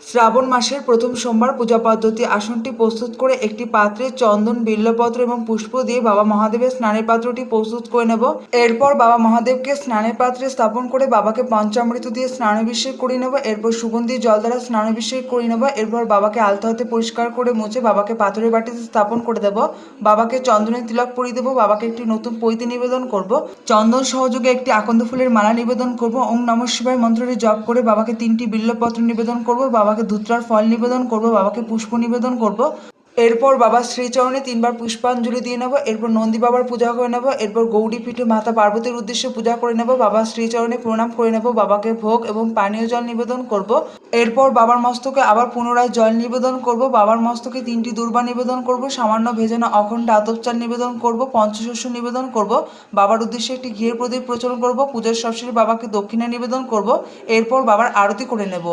শ্রাবণ মাসের প্রথম সোমবার পূজা পদ্ধতি। আসনটি প্রস্তুত করে একটি পাত্রে চন্দন, বিল্লপত্র এবং পুষ্প দিয়ে বাবা মহাদেবের স্নানের পাত্রটি প্রস্তুত করে নেব। এরপর বাবা মহাদেবকে স্নানের পাত্রে স্থাপন করে বাবাকে পঞ্চামৃত দিয়ে স্নানাভিষেক করে নেব। এরপর সুগন্ধি জল দ্বারা স্নানাভিষেক করে নেব। এরপর বাবাকে আলতা হাতে পরিষ্কার করে মুছে বাবাকে পাথরের বাটিতে স্থাপন করে দেব। বাবাকে চন্দনের তিলক পরিয়ে দেবো। বাবাকে একটি নতুন পৈতে নিবেদন করব। চন্দন সহযোগে একটি আকন্দ ফুলের মালা নিবেদন করব। ওম নমঃ শিবায় মন্ত্রটি জপ করে বাবাকে 3টি বিল্লপত্র নিবেদন করব। বাবাকে ধূত্রার ফল নিবেদন করব। বাবাকে পুষ্প নিবেদন করব। এরপর বাবার শ্রীচরণে 3বার পুষ্পাঞ্জলি দিয়ে নেব। এরপর নন্দী বাবার পূজা করে নেব। এরপর গৌরী পীঠে মাতা পার্বতীর উদ্দেশ্যে পূজা করে নেব। বাবার শ্রীচরণে প্রণাম করে নেব। বাবাকে ভোগ এবং পানীয় জল নিবেদন করব। এরপর বাবার মস্তকে আবার পুনরায় জল নিবেদন করব। বাবার মস্তকে 3টি দূর্বা নিবেদন করব। সামান্য ভেজানো অখণ্ড আতপ চাল নিবেদন করব। পঞ্চশস্য নিবেদন করব। বাবার উদ্দেশ্যে একটি ঘিয়ের প্রদীপ প্রচলন করব। পূজার সবশেষে বাবাকে দক্ষিণা নিবেদন করব। এরপর বাবার আরতি করে নেব।